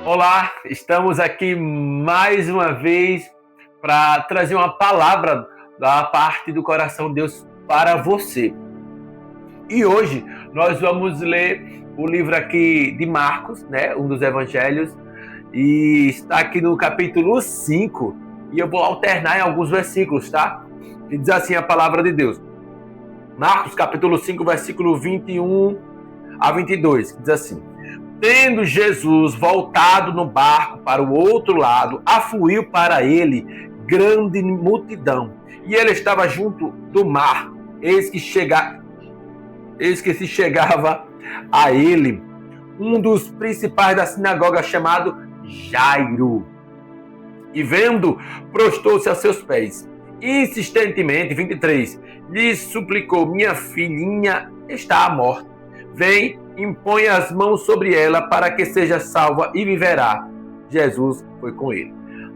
Olá, estamos aqui mais uma vez para trazer uma palavra da parte do coração de Deus para você. E hoje nós vamos ler o livro aqui de Marcos, né, um dos evangelhos, e está aqui no capítulo 5, e eu vou alternar em alguns versículos, tá? E diz assim a palavra de Deus. Marcos capítulo 5, versículo 21 a 22, que diz assim: Tendo Jesus voltado no barco para o outro lado, afluiu para ele grande multidão. E ele estava junto do mar. Eis que se chegava a ele um dos principais da sinagoga, chamado Jairo. E vendo, prostou-se a seus pés. Insistentemente, 23, lhe suplicou: minha filhinha está à morte. Vem, impõe as mãos sobre ela para que seja salva e viverá. Jesus foi com ele.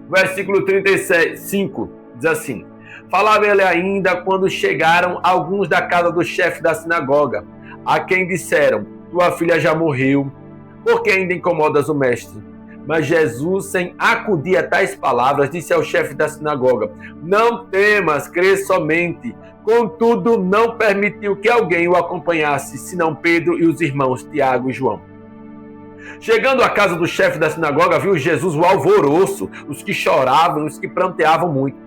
Versículo 35 diz assim: Falava ele ainda quando chegaram alguns da casa do chefe da sinagoga, a quem disseram: tua filha já morreu, por que ainda incomodas o mestre? Mas Jesus, sem acudir a tais palavras, disse ao chefe da sinagoga: não temas, crê somente. Contudo, não permitiu que alguém o acompanhasse, senão Pedro e os irmãos Tiago e João. Chegando à casa do chefe da sinagoga, viu Jesus o alvoroço, os que choravam, os que pranteavam muito.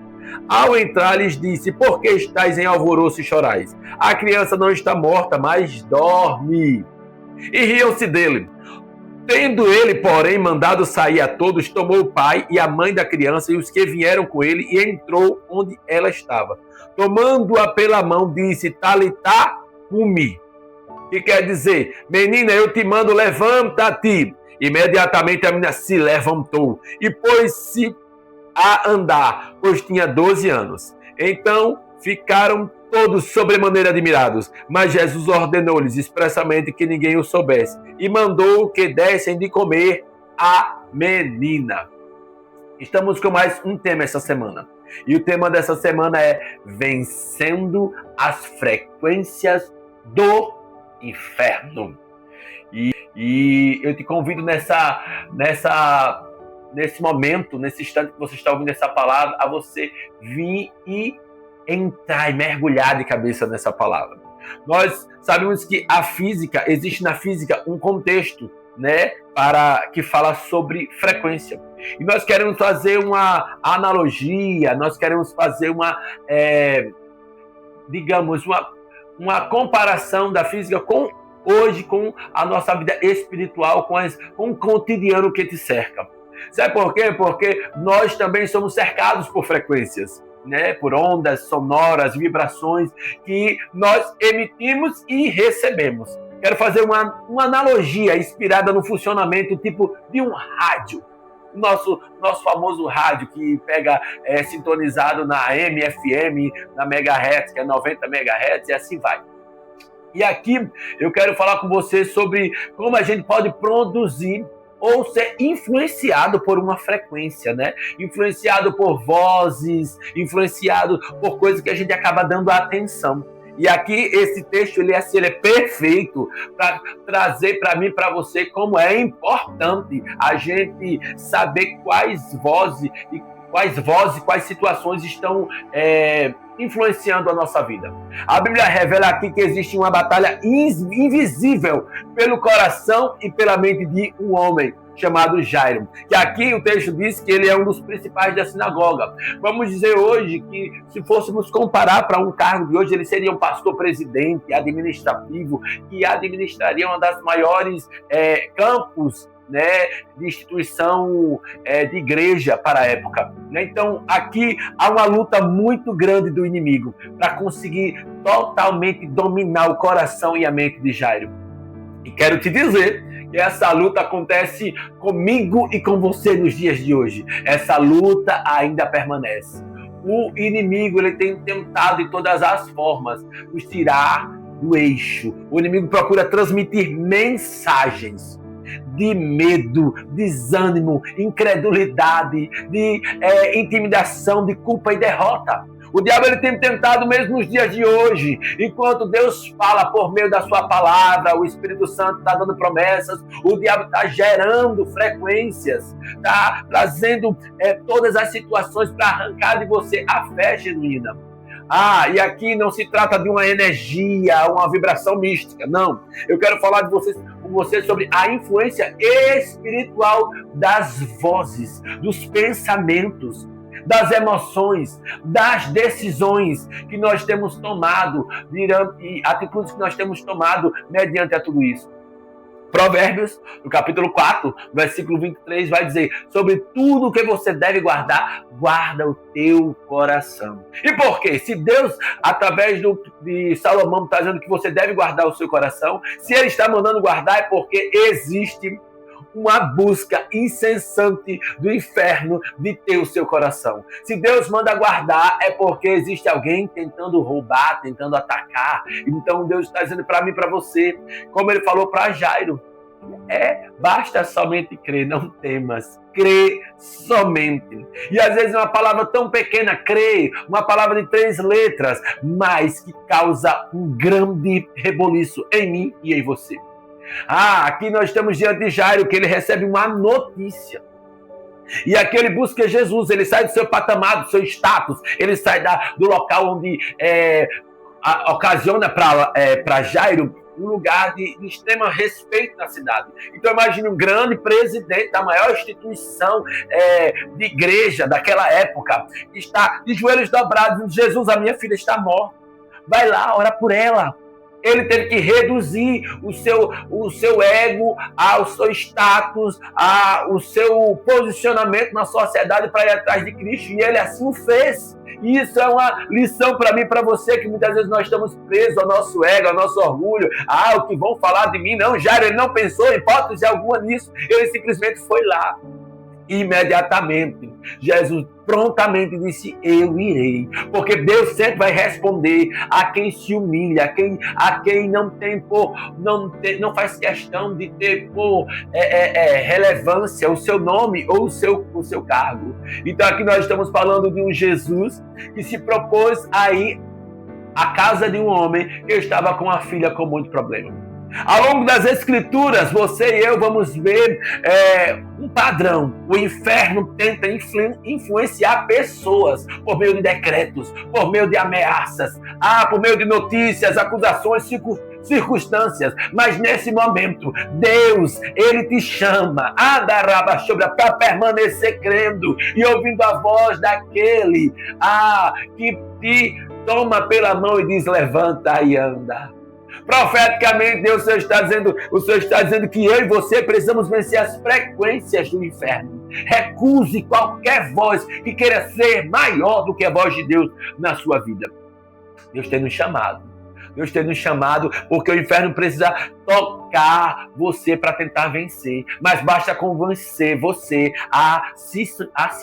Ao entrar, lhes disse: por que estáis em alvoroço e chorais? A criança não está morta, mas dorme. E riam-se dele. Tendo ele, porém, mandado sair a todos, tomou o pai e a mãe da criança e os que vieram com ele e entrou onde ela estava. Tomando-a pela mão, disse: Talitá cumi, que quer dizer: menina, eu te mando, levanta-te. Imediatamente a menina se levantou e pôs-se a andar, pois tinha 12 anos. Então ficaram todos sobremaneira admirados, mas Jesus ordenou-lhes expressamente que ninguém o soubesse e mandou que dessem de comer à menina. Estamos com mais um tema essa semana. E o tema dessa semana é vencendo as frequências do inferno. E eu te convido nesse momento, nesse instante que você está ouvindo essa palavra, a você vir e entrar e mergulhar de cabeça nessa palavra. Nós sabemos que existe na física um contexto, né, que fala sobre frequência. E nós queremos fazer uma analogia, nós queremos fazer uma comparação da física com a nossa vida espiritual, com o cotidiano que te cerca. Sabe por quê? Porque nós também somos cercados por frequências, né? Por ondas sonoras, vibrações que nós emitimos e recebemos. Quero fazer uma analogia inspirada no funcionamento tipo de um rádio. Nosso famoso rádio que pega sintonizado na AM, FM, na megahertz, que é 90 megahertz, e assim vai. E aqui eu quero falar com você sobre como a gente pode produzir ou ser influenciado por uma frequência, né? Influenciado por vozes, influenciado por coisas que a gente acaba dando atenção. E aqui esse texto ele é perfeito para trazer para mim, para você, como é importante a gente saber quais vozes, quais situações estão influenciando a nossa vida. A Bíblia revela aqui que existe uma batalha invisível pelo coração e pela mente de um homem chamado Jairo. E aqui o texto diz que ele é um dos principais da sinagoga. Vamos dizer hoje que, se fôssemos comparar para um cargo de hoje, ele seria um pastor-presidente administrativo, que administraria uma das maiores campos, né, de instituição de igreja para a época. Então, aqui há uma luta muito grande do inimigo para conseguir totalmente dominar o coração e a mente de Jairo. E quero te dizer que essa luta acontece comigo e com você nos dias de hoje. Essa luta ainda permanece. O inimigo ele tem tentado de todas as formas nos tirar do eixo. O inimigo procura transmitir mensagens de medo, desânimo, incredulidade, de intimidação, de culpa e derrota. O diabo ele tem tentado mesmo nos dias de hoje. Enquanto Deus fala por meio da sua palavra, o Espírito Santo está dando promessas, o diabo está gerando frequências, está trazendo todas as situações para arrancar de você a fé genuína. E aqui não se trata de uma energia, uma vibração mística, não. Eu quero falar com vocês sobre a influência espiritual das vozes, dos pensamentos, das emoções, das decisões que nós temos tomado e atitudes que nós temos tomado mediante a tudo isso. Provérbios, no capítulo 4, versículo 23, vai dizer: sobre tudo que você deve guardar, guarda o teu coração. E por quê? Se Deus, através de Salomão, está dizendo que você deve guardar o seu coração, se Ele está mandando guardar, é porque existe uma busca incessante do inferno de ter o seu coração. Se Deus manda guardar, é porque existe alguém tentando roubar, tentando atacar. Então Deus está dizendo para mim e para você, como Ele falou para Jairo, basta somente crer, não temas. Crê somente. E às vezes uma palavra tão pequena, crê, uma palavra de 3 letras, mas que causa um grande reboliço em mim e em você. Aqui nós estamos diante de Jairo, que ele recebe uma notícia. E aqui ele busca Jesus, ele sai do seu patamar, do seu status, ele sai do local onde ocasiona para Jairo um lugar de extremo respeito na cidade. Então imagine um grande presidente da maior instituição de igreja daquela época, que está de joelhos dobrados, dizendo: Jesus, a minha filha está morta, vai lá, ora por ela. Ele teve que reduzir o seu ego, ao seu status, ao seu posicionamento na sociedade para ir atrás de Cristo. E ele assim o fez. E isso é uma lição para mim e para você, que muitas vezes nós estamos presos ao nosso ego, ao nosso orgulho. O que vão falar de mim? Não, Jairo, ele não pensou em hipótese alguma nisso. Ele simplesmente foi lá. Imediatamente, Jesus prontamente disse: eu irei, porque Deus sempre vai responder a quem se humilha, a quem não faz questão de ter por relevância o seu nome ou o seu cargo. Então aqui nós estamos falando de um Jesus que se propôs a ir à casa de um homem que estava com uma filha com muito problema. Ao longo das Escrituras, você e eu vamos ver um padrão. O inferno tenta influenciar pessoas por meio de decretos, por meio de ameaças, por meio de notícias, acusações, circunstâncias. Mas nesse momento, Deus, Ele te chama para permanecer crendo e ouvindo a voz daquele que te toma pela mão e diz: levanta e anda. Profeticamente, o Senhor está dizendo que eu e você precisamos vencer as frequências do inferno. Recuse qualquer voz que queira ser maior do que a voz de Deus na sua vida. Deus tem nos chamado. Deus tem nos chamado porque o inferno precisa tocar você para tentar vencer. Mas basta convencer você a se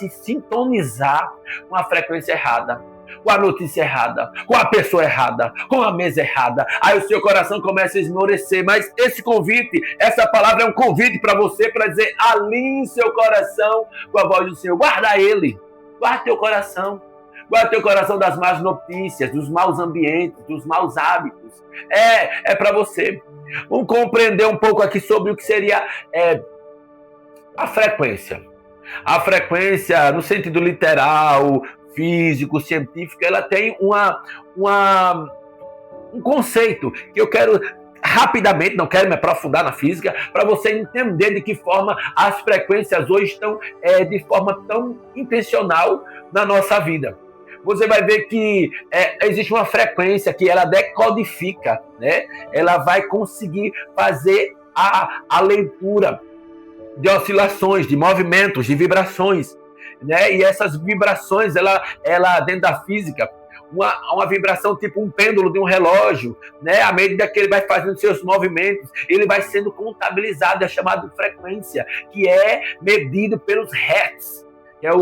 sintonizar com a frequência errada, com a notícia errada, com a pessoa errada, com a mesa errada. Aí o seu coração começa a esmorecer. Mas esse convite, essa palavra é um convite para você, para dizer: alinhe seu coração com a voz do Senhor. Guarda ele. Guarda teu coração. Guarda teu coração das más notícias, dos maus ambientes, dos maus hábitos. É para você. Vamos compreender um pouco aqui sobre o que seria a frequência. A frequência, no sentido literal, físico, científico, ela tem um conceito que eu quero rapidamente, não quero me aprofundar na física, para você entender de que forma as frequências hoje estão de forma tão intencional na nossa vida. Você vai ver que existe uma frequência que ela decodifica, né? Ela vai conseguir fazer a leitura de oscilações, de movimentos, de vibrações, né? E essas vibrações, ela dentro da física, uma vibração tipo um pêndulo de um relógio, né? À medida que ele vai fazendo seus movimentos, ele vai sendo contabilizado, é chamado de frequência, que é medido pelos hertz, que é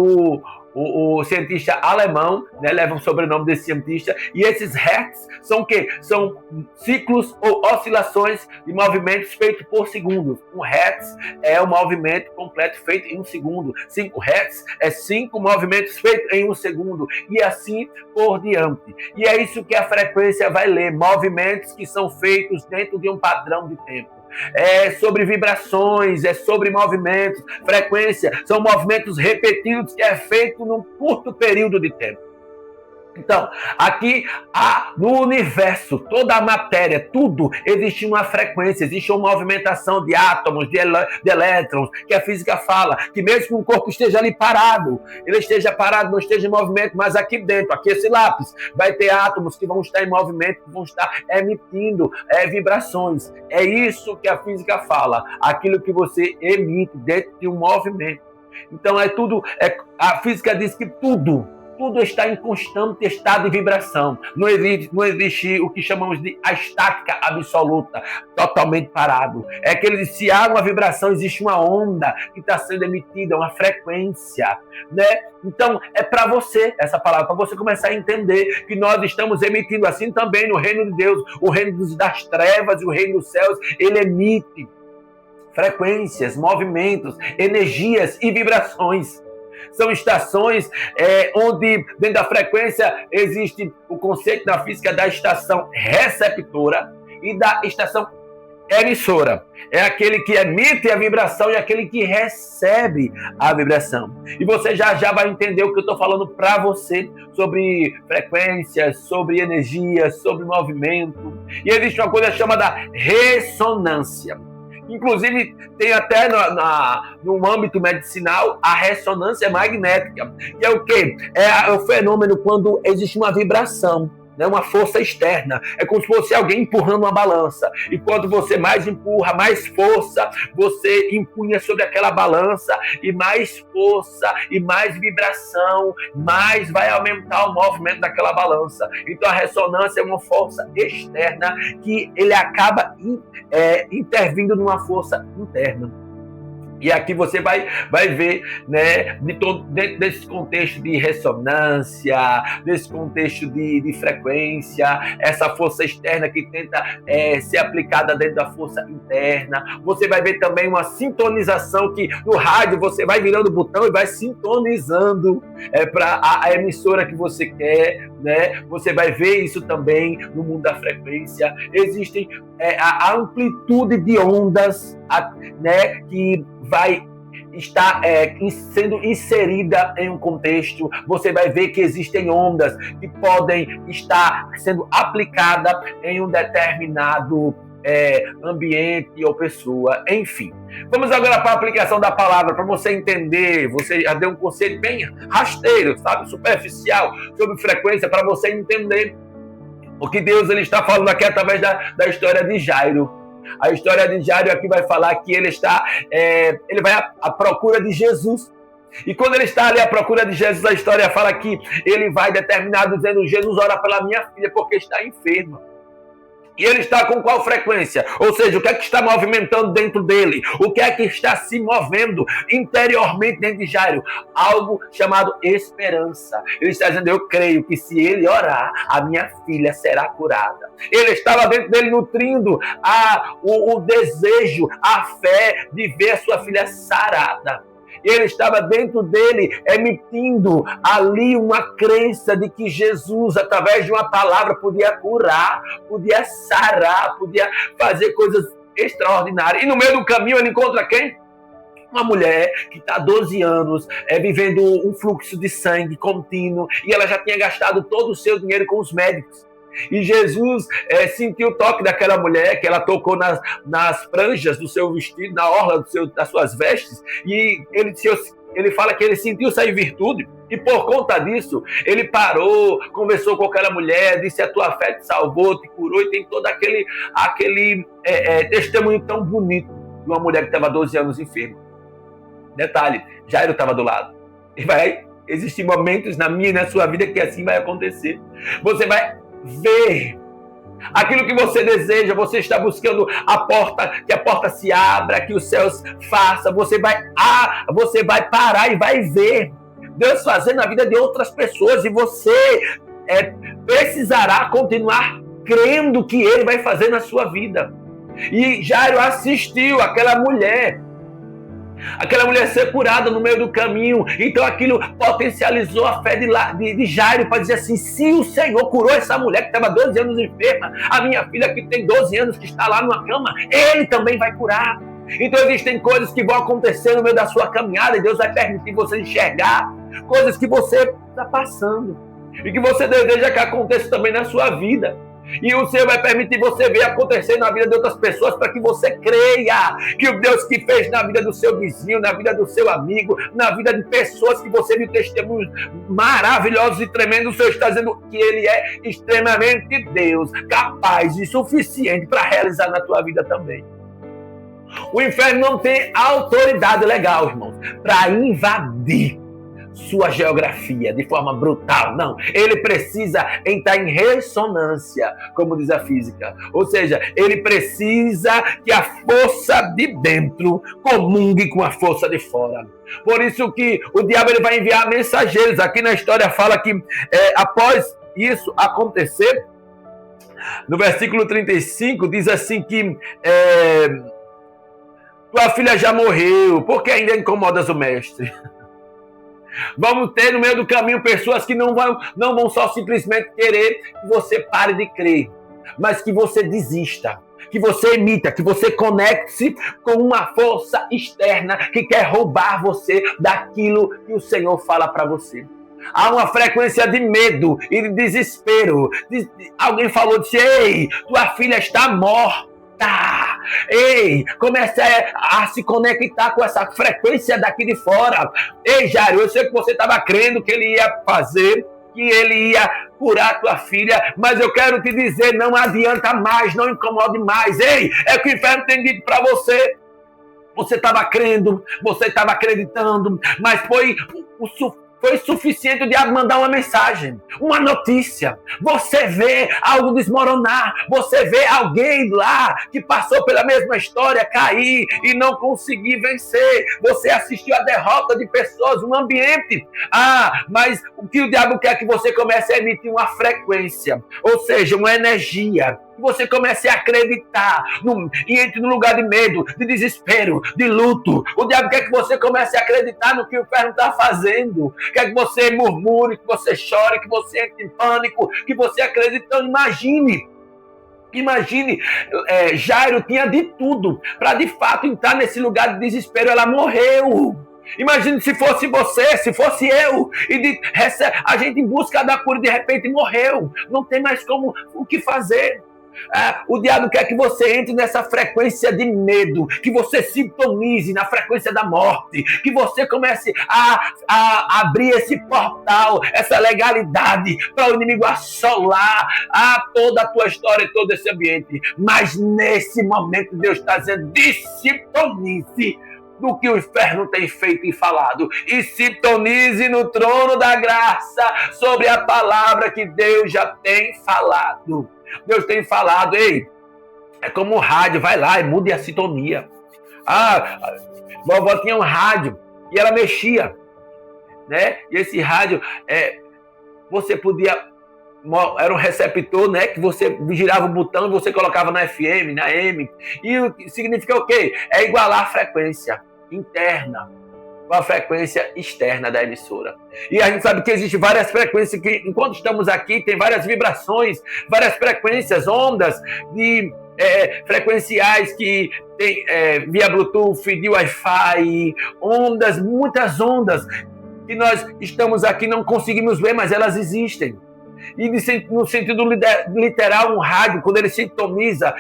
o cientista alemão, né, leva o sobrenome desse cientista, e esses hertz são o quê? São ciclos ou oscilações de movimentos feitos por segundos. Um hertz é um movimento completo feito em um segundo. 5 hertz é 5 movimentos feitos em um segundo, e assim por diante. E é isso que a frequência vai ler, movimentos que são feitos dentro de um padrão de tempo. É sobre vibrações, é sobre movimentos. Frequência são movimentos repetidos que é feito num curto período de tempo. Então, aqui no universo, toda a matéria, tudo, existe uma frequência, existe uma movimentação de átomos, de elétrons, que a física fala, que mesmo que um corpo esteja ali parado, ele esteja parado, não esteja em movimento, mas aqui dentro, aqui esse lápis, vai ter átomos que vão estar em movimento, que vão estar emitindo vibrações. É isso que a física fala, aquilo que você emite dentro de um movimento. Então, a física diz que tudo está em constante estado de vibração. Não existe o que chamamos de a estática absoluta, totalmente parado. É que se há uma vibração, existe uma onda que está sendo emitida, uma frequência, né? Então, é para você essa palavra, para você começar a entender que nós estamos emitindo assim também no reino de Deus, o reino das trevas e o reino dos céus, ele emite frequências, movimentos, energias e vibrações. São estações onde, dentro da frequência, existe o conceito da física da estação receptora e da estação emissora. É aquele que emite a vibração e aquele que recebe a vibração. E você já vai entender o que eu estou falando para você sobre frequências, sobre energia, sobre movimento. E existe uma coisa chamada ressonância. Inclusive, tem até no âmbito medicinal a ressonância magnética, que é o quê? É o fenômeno quando existe uma vibração, né? Uma força externa. É como se fosse alguém empurrando uma balança. E quando você mais empurra, mais força você impunha sobre aquela balança, e mais força e mais vibração, mais vai aumentar o movimento daquela balança. Então a ressonância é uma força externa que ele acaba intervindo numa força interna. E aqui você vai ver, né, dentro desse contexto de ressonância, desse contexto de frequência, essa força externa que tenta ser aplicada dentro da força interna. Você vai ver também uma sintonização que no rádio você vai virando o botão e vai sintonizando para a emissora que você quer, né? Você vai ver isso também no mundo da frequência. Existem a amplitude de ondas, né, que vai estar sendo inserida em um contexto. Você vai ver que existem ondas que podem estar sendo aplicadas em um determinado ambiente ou pessoa, enfim. Vamos agora para a aplicação da palavra, para você entender. Você já deu um conceito bem rasteiro, sabe, superficial, sobre frequência, para você entender o que Deus ele está falando aqui através da história de Jairo. A história de Jairo aqui vai falar que ele vai à procura de Jesus. E quando ele está ali à procura de Jesus, a história fala que ele vai determinado dizendo: Jesus, ora pela minha filha porque está enferma. E ele está com qual frequência? Ou seja, o que é que está movimentando dentro dele? O que é que está se movendo interiormente dentro de Jairo? Algo chamado esperança. Ele está dizendo: eu creio que se ele orar, a minha filha será curada. Ele estava dentro dele nutrindo o desejo, a fé de ver a sua filha sarada. Ele estava dentro dele emitindo ali uma crença de que Jesus, através de uma palavra, podia curar, podia sarar, podia fazer coisas extraordinárias. E no meio do caminho ele encontra quem? Uma mulher que está há 12 anos vivendo um fluxo de sangue contínuo, e ela já tinha gastado todo o seu dinheiro com os médicos. E Jesus sentiu o toque daquela mulher, que ela tocou nas franjas do seu vestido, na orla das suas vestes, e ele fala que ele sentiu sair virtude, e por conta disso, ele parou, conversou com aquela mulher, disse: a tua fé te salvou, te curou, e tem todo aquele testemunho tão bonito de uma mulher que estava 12 anos enferma. Detalhe, Jairo estava do lado. E vai existir momentos na minha e na sua vida que assim vai acontecer. Você vai ver aquilo que você deseja, você está buscando que a porta se abra, que os céus façam, você vai parar e vai ver. Deus fazer na vida de outras pessoas, e você precisará continuar crendo que Ele vai fazer na sua vida. E Jairo assistiu aquela mulher ser curada no meio do caminho. Então aquilo potencializou a fé de Jairo para dizer assim: se o Senhor curou essa mulher que estava 12 anos enferma, a minha filha que tem 12 anos que está lá numa cama, Ele também vai curar. Então existem coisas que vão acontecer no meio da sua caminhada, e Deus vai permitir você enxergar coisas que você está passando e que você deseja que aconteça também na sua vida. E o Senhor vai permitir você ver acontecer na vida de outras pessoas, para que você creia que o Deus que fez na vida do seu vizinho, na vida do seu amigo, na vida de pessoas que você viu testemunhos maravilhosos e tremendos, o Senhor está dizendo que Ele é extremamente Deus, capaz e suficiente para realizar na tua vida também. O inferno não tem autoridade legal, irmãos, para invadir sua geografia de forma brutal, não. Ele precisa entrar em ressonância, como diz a física. Ou seja, ele precisa que a força de dentro comungue com a força de fora. Por isso que o diabo ele vai enviar mensageiros. Aqui na história fala que após isso acontecer, no versículo 35 diz assim que tua filha já morreu, porque ainda incomodas o mestre. Vamos ter no meio do caminho pessoas que não vão só simplesmente querer que você pare de crer, mas que você desista, que você emita, que você conecte-se com uma força externa que quer roubar você daquilo que o Senhor fala para você. Há uma frequência de medo e de desespero. Alguém falou, disse: ei, tua filha está morta. Ei, comece a se conectar com essa frequência daqui de fora. Ei, Jairo, eu sei que você estava crendo que Ele ia fazer, que Ele ia curar a tua filha, mas eu quero te dizer, não adianta mais, não incomode mais. Ei, é o que o inferno tem dito para você. Você estava crendo, você estava acreditando, mas foi suficiente o diabo mandar uma mensagem, uma notícia. Você vê algo desmoronar, você vê alguém lá que passou pela mesma história cair e não conseguir vencer. Você assistiu a derrota de pessoas, um ambiente. Mas o que o diabo quer é que você comece a emitir uma frequência, ou seja, uma energia. Você comece a acreditar e entre no lugar de medo, de desespero, de luto. O diabo quer que você comece a acreditar no que o inferno está fazendo. Quer que você murmure, que você chore, que você entre em pânico, que você acredite. Então imagine, Jairo tinha de tudo para de fato entrar nesse lugar de desespero. Ela morreu. Imagine se fosse você, se fosse eu, e a gente em busca da cura de repente morreu. Não tem mais o que fazer. O diabo quer que você entre nessa frequência de medo, que você sintonize na frequência da morte, que você comece a abrir esse portal, essa legalidade para o inimigo assolar toda a tua história e todo esse ambiente. Mas nesse momento Deus está dizendo: sintonize do que o inferno tem feito e falado, e sintonize no trono da graça sobre a palavra que Deus já tem falado. Deus tem falado, ei, é como um rádio, vai lá e mude a sintonia. Vovó tinha um rádio e ela mexia, né? E esse rádio, você podia, era um receptor, né? Que você girava o botão e você colocava na FM, na AM. E significa o quê? É igualar a frequência interna com a frequência externa da emissora. E a gente sabe que existem várias frequências que, enquanto estamos aqui, tem várias vibrações, várias frequências, ondas de frequenciais que tem via Bluetooth, de Wi-Fi, ondas, muitas ondas que nós estamos aqui não conseguimos ver, mas elas existem. E no sentido literal, um rádio, quando ele sintoniza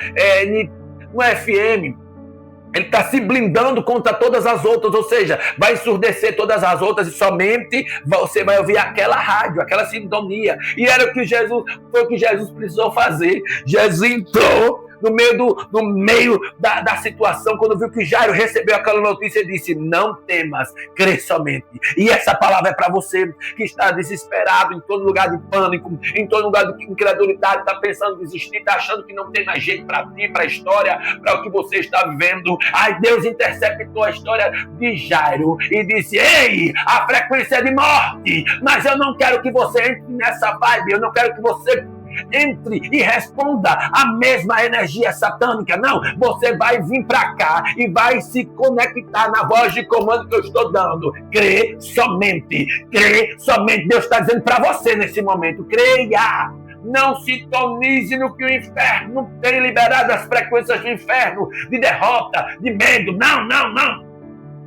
no FM, ele está se blindando contra todas as outras, ou seja, vai ensurdecer todas as outras e somente você vai ouvir aquela rádio, aquela sintonia. E era foi o que Jesus precisou fazer. Jesus entrou meio da situação, quando viu que Jairo recebeu aquela notícia, disse: não temas, crê somente. E essa palavra é para você que está desesperado, em todo lugar de pânico, em todo lugar de incredulidade, está pensando em desistir, está achando que não tem mais jeito para ti, para a história, para o que você está vivendo. Aí Deus interceptou a história de Jairo e disse: ei, a frequência é de morte, mas eu não quero que você entre nessa vibe, eu não quero que você entre e responda a mesma energia satânica. Não, você vai vir para cá e vai se conectar na voz de comando que eu estou dando. Crê somente, crê somente. Deus está dizendo para você nesse momento: creia. Não sintonize no que o inferno tem liberado, as frequências do inferno, de derrota, de medo. Não, não, não.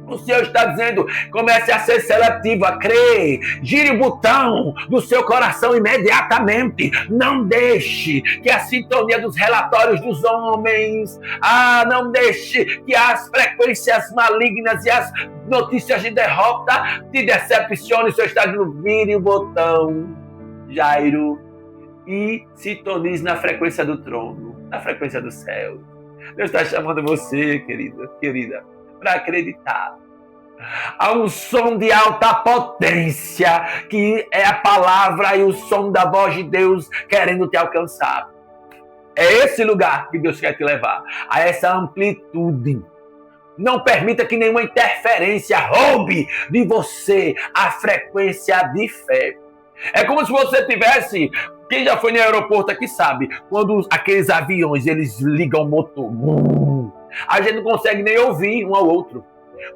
O Senhor está dizendo: comece a ser seletivo, a crer. Gire o botão do seu coração imediatamente. Não deixe que a sintonia dos relatórios dos homens, não deixe que as frequências malignas e as notícias de derrota te decepcionem. O Senhor está dizendo: vire o botão, Jairo, e sintonize na frequência do trono, na frequência do céu. Deus está chamando você, querida, para acreditar. Há um som de alta potência, que é a palavra e o som da voz de Deus querendo te alcançar. É esse lugar que Deus quer te levar, a essa amplitude. Não permita que nenhuma interferência roube de você a frequência de fé. É como se você tivesse... Quem já foi no aeroporto aqui sabe, quando aqueles aviões eles ligam o motor, a gente não consegue nem ouvir um ao outro,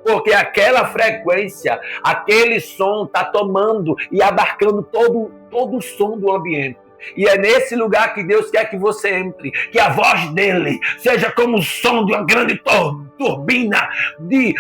porque aquela frequência, aquele som está tomando e abarcando todo o som do ambiente. E é nesse lugar que Deus quer que você entre, que a voz dele seja como o som de uma grande turbina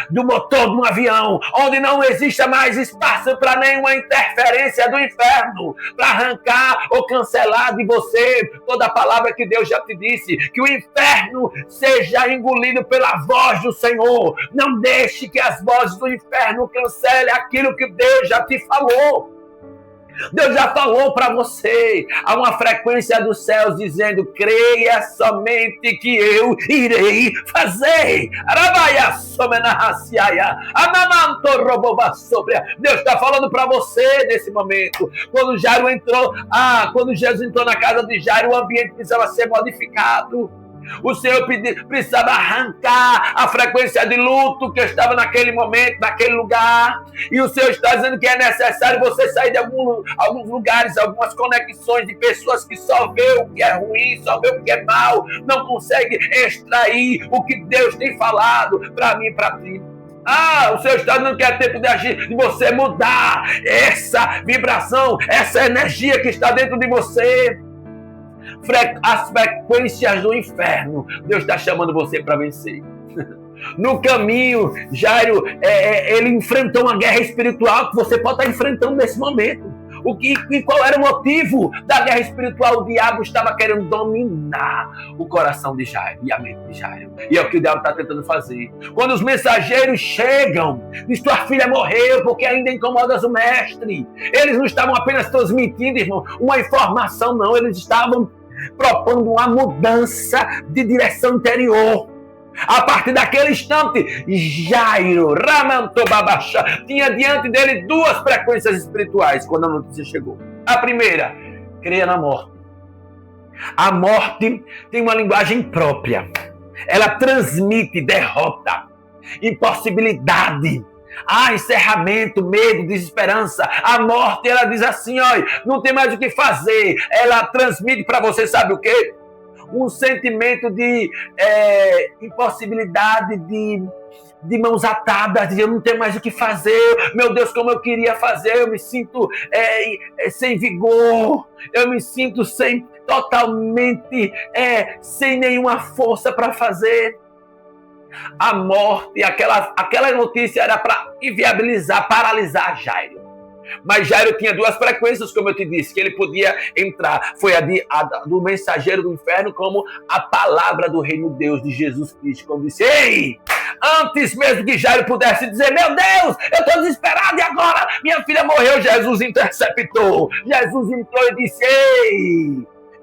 do motor de um avião, onde não exista mais espaço para nenhuma interferência do inferno, para arrancar ou cancelar de você toda a palavra que Deus já te disse, que o inferno seja engolido pela voz do Senhor. Não deixe que as vozes do inferno cancelem aquilo que Deus já te falou. Deus já falou para você. Há uma frequência dos céus dizendo: creia somente que eu irei fazer. Deus está falando para você nesse momento. Quando Jairo entrou, quando Jesus entrou na casa de Jairo, o ambiente precisava ser modificado. O Senhor precisava arrancar a frequência de luto que estava naquele momento, naquele lugar. E o Senhor está dizendo que é necessário você sair de alguns lugares, algumas conexões de pessoas que só vê o que é ruim, só vê o que é mal, não consegue extrair o que Deus tem falado para mim e para ti. O Senhor está dizendo que é tempo de agir, de você mudar essa vibração, essa energia que está dentro de você. As frequências do inferno, Deus está chamando você para vencer. No caminho, Jairo, ele enfrentou uma guerra espiritual que você pode estar enfrentando nesse momento. E qual era o motivo da guerra espiritual? O diabo estava querendo dominar o coração de Jairo e a mente de Jairo. E é o que o diabo está tentando fazer. Quando os mensageiros chegam, diz: tua filha morreu porque ainda incomodas o mestre. Eles não estavam apenas transmitindo, irmão, uma informação, não. Eles estavam propondo uma mudança de direção interior. A partir daquele instante, Jairo, Ramantobabaxá, tinha diante dele duas frequências espirituais quando a notícia chegou. A primeira, creia na morte. A morte tem uma linguagem própria. Ela transmite derrota, impossibilidade, encerramento, medo, desesperança. A morte, ela diz assim: olha, não tem mais o que fazer. Ela transmite para você, sabe o quê? Um sentimento de impossibilidade, de mãos atadas, de eu não tenho mais o que fazer. Meu Deus, como eu queria fazer. Eu me sinto sem vigor. Eu me sinto totalmente sem nenhuma força para fazer. A morte, aquela notícia era para inviabilizar, paralisar Jairo. Mas Jairo tinha duas frequências, como eu te disse, que ele podia entrar. Foi a do mensageiro do inferno, como a palavra do reino de Deus, de Jesus Cristo. Quando disse: ei, antes mesmo que Jairo pudesse dizer: meu Deus, eu estou desesperado e agora minha filha morreu, Jesus interceptou. Jesus entrou e disse: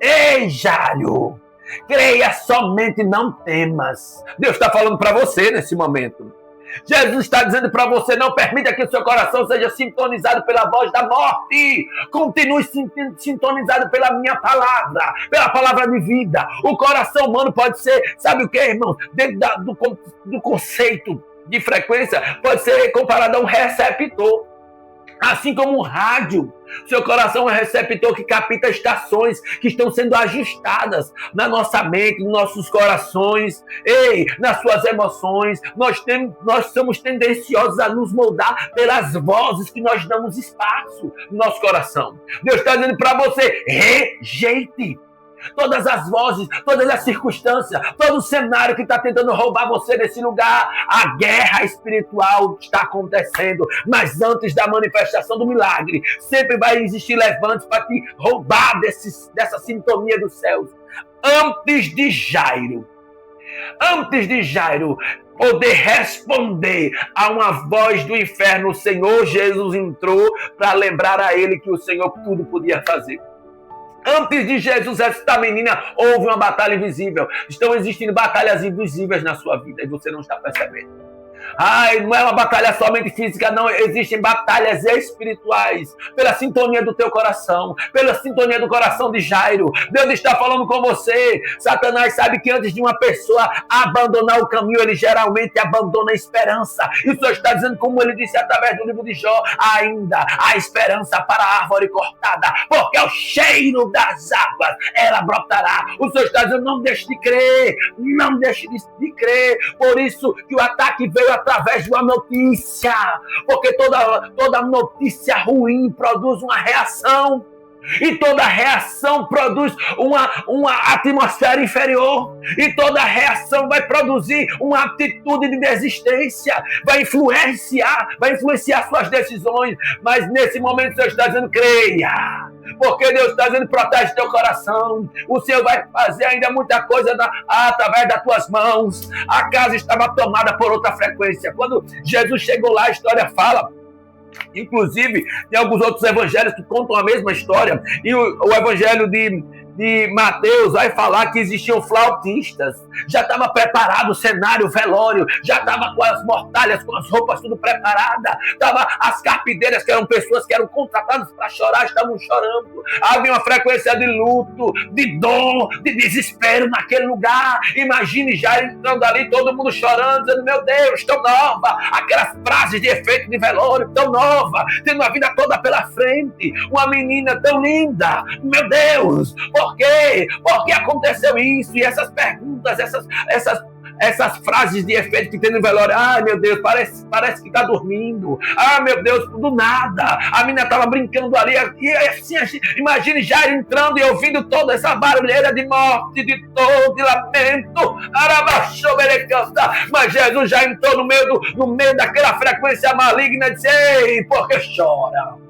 ei, Jairo, Creia somente, não temas. Deus está falando para você nesse momento. Jesus está dizendo para você: não permita que o seu coração seja sintonizado pela voz da morte. Continue sintonizado pela minha palavra, pela palavra de vida. O coração humano pode ser, sabe o que, irmão? Dentro do conceito de frequência, pode ser comparado a um receptor. Assim como um rádio, seu coração é um receptor que capta estações que estão sendo ajustadas na nossa mente, nos nossos corações, nas suas emoções. Nós somos tendenciosos a nos moldar pelas vozes que nós damos espaço no nosso coração. Deus está dizendo para você: rejeite todas as vozes, todas as circunstâncias, todo o cenário que está tentando roubar você nesse lugar. A guerra espiritual está acontecendo, mas antes da manifestação do milagre, sempre vai existir levantes para te roubar dessa sintonia dos céus. Antes de Jairo poder responder a uma voz do inferno, o Senhor Jesus entrou para lembrar a ele que o Senhor tudo podia fazer. Antes de Jesus ressuscitar a menina, houve uma batalha invisível. Estão existindo batalhas invisíveis na sua vida e você não está percebendo. Não é uma batalha somente física, não. Existem batalhas espirituais pela sintonia do teu coração, pela sintonia do coração de Jairo. Deus está falando com você. Satanás sabe que antes de uma pessoa abandonar o caminho, ele geralmente abandona a esperança. E o Senhor está dizendo, como ele disse através do livro de Jó: ainda há esperança para a árvore cortada, porque ao cheiro das águas ela brotará. O Senhor está dizendo: não deixe de crer, não deixe de crer. Por isso que o ataque veio através de uma notícia, porque toda notícia ruim produz uma reação, e toda reação produz uma atmosfera inferior, e toda reação vai produzir uma atitude de desistência, vai influenciar suas decisões. Mas nesse momento o Senhor está dizendo: creia, porque Deus está dizendo: protege teu coração. O Senhor vai fazer ainda muita coisa através das tuas mãos. A casa estava tomada por outra frequência. Quando Jesus chegou lá, a história fala, inclusive tem alguns outros evangelhos que contam a mesma história, e o evangelho de Mateus vai falar que existiam flautistas. Já estava preparado o cenário, o velório, já estava com as mortalhas, com as roupas tudo preparada, estava as carpideiras, que eram pessoas que eram contratadas para chorar, estavam chorando. Havia uma frequência de luto, de dor, de desespero naquele lugar. Imagine já entrando ali, todo mundo chorando, dizendo: meu Deus, tão nova, aquelas frases de efeito de velório, tão nova, tendo a vida toda pela frente, uma menina tão linda, meu Deus, por quê? Por que aconteceu isso? E essas perguntas, essas frases de efeito que tem no velório: meu Deus, parece que está dormindo. Meu Deus, do nada. A menina estava brincando ali. E assim, imagine já entrando e ouvindo toda essa barulheira de morte, de dor, de lamento. Mas Jesus já entrou no meio daquela frequência maligna e disse: ei, por que chora?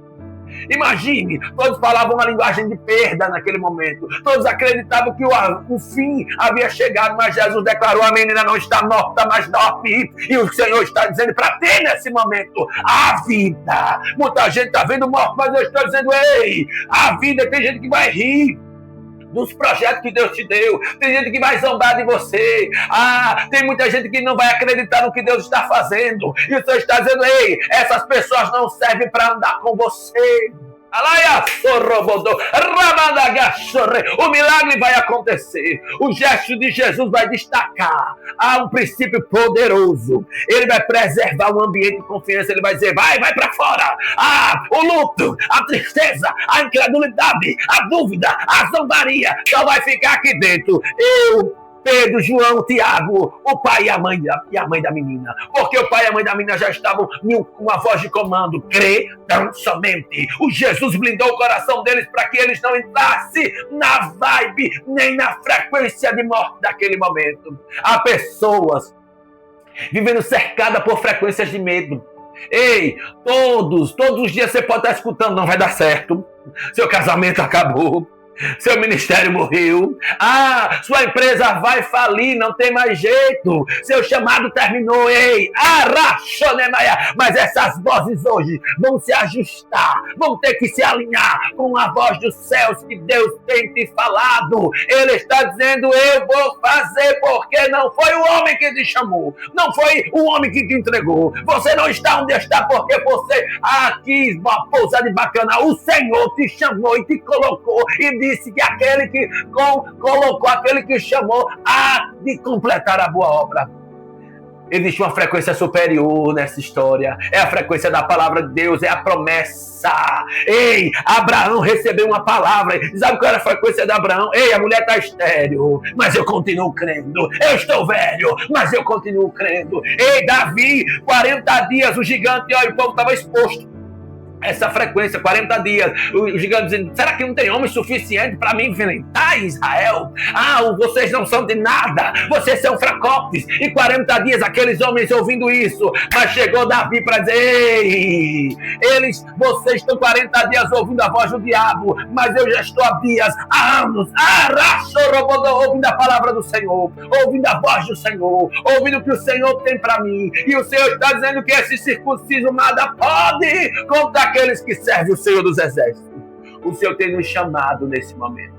Imagine, todos falavam uma linguagem de perda naquele momento. Todos acreditavam que o fim havia chegado, mas Jesus declarou: a menina não está morta, mas dorme. E o Senhor está dizendo para ti nesse momento: a vida. Muita gente está vendo morte, mas eu estou dizendo: ei, a vida. Tem gente que vai rir dos projetos que Deus te deu. Tem gente que vai zombar de você. Tem muita gente que não vai acreditar no que Deus está fazendo. E o Senhor está dizendo: ei, essas pessoas não servem para andar com você. O milagre vai acontecer. O gesto de Jesus vai destacar. Há um princípio poderoso. Ele vai preservar um ambiente de confiança. Ele vai dizer: vai para fora. O luto, a tristeza, a incredulidade, a dúvida, a zombaria só vai ficar aqui dentro. Pedro, João, Tiago, o pai e a mãe da menina. Porque o pai e a mãe da menina já estavam com uma voz de comando: crê tão somente. O Jesus blindou o coração deles para que eles não entrassem na vibe nem na frequência de morte daquele momento. Há pessoas vivendo cercadas por frequências de medo. Ei, todos os dias você pode estar escutando: não vai dar certo, seu casamento acabou. Seu ministério morreu. Ah, sua empresa vai falir, não tem mais jeito. Seu chamado terminou. Ei, arrachonemaya. Mas essas vozes hoje vão se ajustar, vão ter que se alinhar com a voz dos céus que Deus tem te falado. Ele está dizendo: eu vou fazer, porque não foi o homem que te chamou, não foi o homem que te entregou. Você não está onde está porque você aqui uma pousa de bacana. O Senhor te chamou e te colocou e disse que aquele que colocou, aquele que chamou, há de completar a boa obra. Existe uma frequência superior nessa história. É a frequência da palavra de Deus, é a promessa. Ei, Abraão recebeu uma palavra. Sabe qual era a frequência de Abraão? Ei, a mulher está estéril, mas eu continuo crendo. Eu estou velho, mas eu continuo crendo. Ei, Davi, 40 dias, o gigante, olha, o povo estava exposto. Essa frequência, 40 dias, o gigante dizendo: será que não tem homem suficiente para me enfrentar Israel? Ah, vocês não são de nada, vocês são fracopes. E 40 dias aqueles homens ouvindo isso, mas chegou Davi para dizer: ei, vocês estão 40 dias ouvindo a voz do diabo, mas eu já estou há dias, há anos, ouvindo a palavra do Senhor, ouvindo a voz do Senhor, ouvindo o que o Senhor tem para mim. E o Senhor está dizendo que esse circunciso nada pode contra aqueles que servem o Senhor dos Exércitos. O Senhor tem nos chamado nesse momento.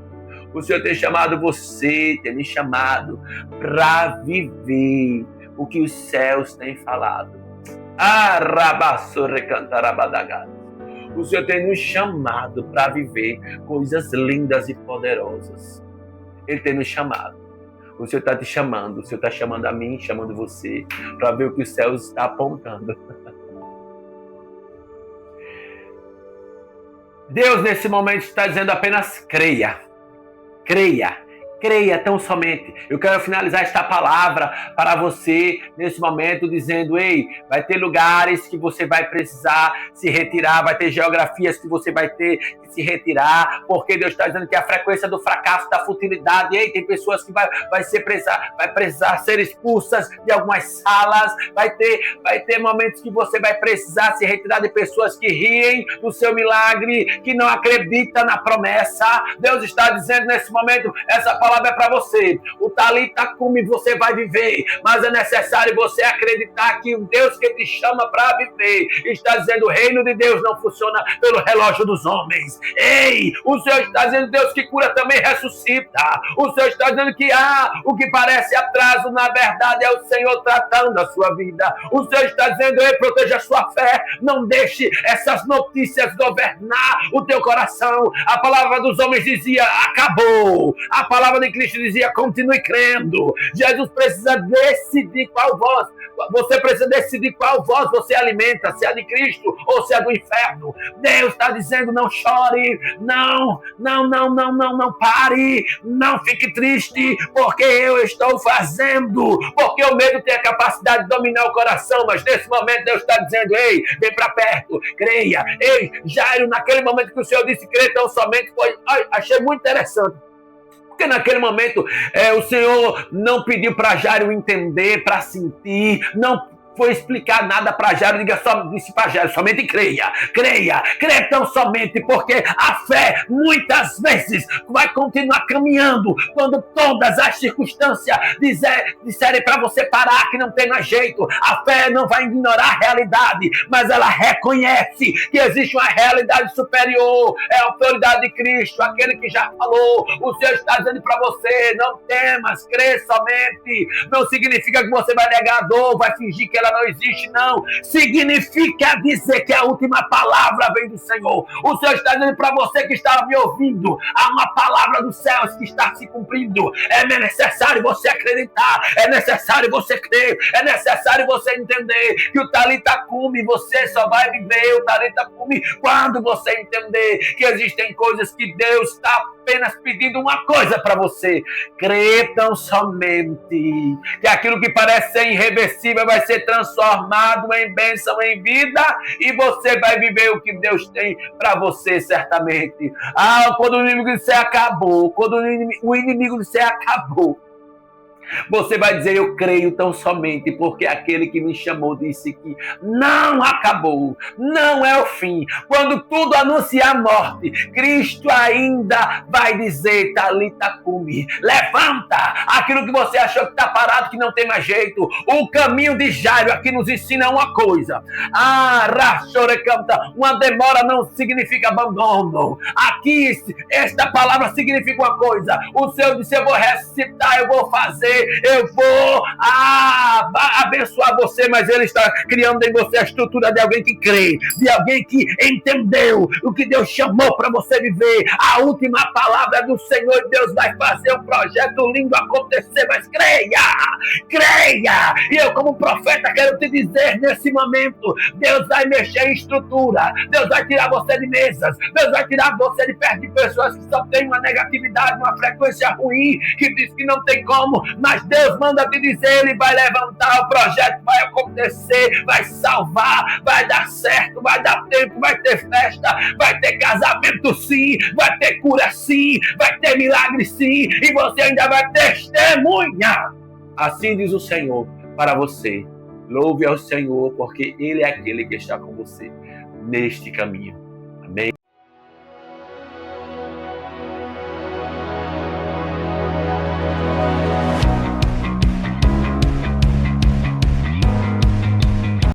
O Senhor tem chamado você, tem me chamado para viver o que os céus têm falado. O Senhor tem nos chamado para viver coisas lindas e poderosas. Ele tem nos chamado. O Senhor está te chamando, o Senhor está chamando a mim, chamando você, para ver o que os céus estão apontando. Deus, nesse momento, está dizendo apenas creia. Creia. Creia tão somente. Eu quero finalizar esta palavra para você nesse momento dizendo: ei, vai ter lugares que você vai precisar se retirar, vai ter geografias que você vai ter que se retirar, porque Deus está dizendo que a frequência do fracasso, da futilidade, ei, tem pessoas que vai precisar ser expulsas de algumas salas, vai ter momentos que você vai precisar se retirar de pessoas que riem do seu milagre, que não acreditam na promessa. Deus está dizendo nesse momento, essa palavra é para você. O Talita Cumi você vai viver, mas é necessário você acreditar que o Deus que te chama para viver está dizendo: o reino de Deus não funciona pelo relógio dos homens. Ei, o Senhor está dizendo: Deus que cura também ressuscita. O Senhor está dizendo que o que parece atraso, na verdade é o Senhor tratando a sua vida. O Senhor está dizendo: ei, proteja a sua fé, não deixe essas notícias governar o teu coração. A palavra dos homens dizia: acabou. A palavra de Cristo dizia: continue crendo. Jesus precisa decidir qual voz. Você precisa decidir qual voz você alimenta, se é a de Cristo ou se é do inferno. Deus está dizendo: não chore, não pare, não fique triste, porque eu estou fazendo, porque o medo tem a capacidade de dominar o coração, mas nesse momento Deus está dizendo: ei, vem para perto, creia. Ei, Jairo, naquele momento que o Senhor disse crê tão somente, achei muito interessante. Porque naquele momento o Senhor não pediu para Jairo entender, para sentir, não foi explicar nada para Jairo, disse para Jairo: somente creia tão somente, porque a fé muitas vezes vai continuar caminhando quando todas as circunstâncias disserem para você parar, que não tem mais jeito. A fé não vai ignorar a realidade, mas ela reconhece que existe uma realidade superior, é a autoridade de Cristo, aquele que já falou. O Senhor está dizendo para você: não temas, crê somente. Não significa que você vai negar a dor, vai fingir que ela não existe, não. Significa dizer que a última palavra vem do Senhor. O Senhor está dizendo para você que está me ouvindo: há uma palavra dos céus que está se cumprindo. É necessário você acreditar, é necessário você crer, é necessário você entender que o Talita Cumi, você só vai viver o Talita Cumi quando você entender que existem coisas que Deus está apenas pedindo uma coisa para você: crê tão somente, que aquilo que parece ser irreversível vai ser transformado em bênção, em vida, e você vai viver o que Deus tem para você certamente. Quando o inimigo disser acabou, quando o inimigo disser acabou, Você vai dizer: eu creio tão somente porque aquele que me chamou disse que não acabou, não é o fim. Quando tudo anunciar a morte, Cristo ainda vai dizer: Talita cumi, levanta. Aquilo que você achou que está parado, que não tem mais jeito. O caminho de Jairo aqui nos ensina uma coisa: uma demora não significa abandono. Aqui esta palavra significa uma coisa: o Senhor disse: eu vou ressuscitar, eu vou fazer, eu vou abençoar você, mas Ele está criando em você a estrutura de alguém que crê, de alguém que entendeu o que Deus chamou para você viver. A última palavra do Senhor, Deus vai fazer um projeto lindo acontecer, mas creia! E eu, como profeta, quero te dizer nesse momento: Deus vai mexer em estrutura, Deus vai tirar você de mesas, Deus vai tirar você de perto de pessoas que só têm uma negatividade, uma frequência ruim, que diz que não tem como, mas Deus manda te dizer: Ele vai levantar, o projeto vai acontecer, vai salvar, vai dar certo, vai dar tempo, vai ter festa, vai ter casamento sim, vai ter cura sim, vai ter milagre sim, e você ainda vai testemunhar. Assim diz o Senhor para você. Louve ao Senhor, porque Ele é aquele que está com você neste caminho. Amém?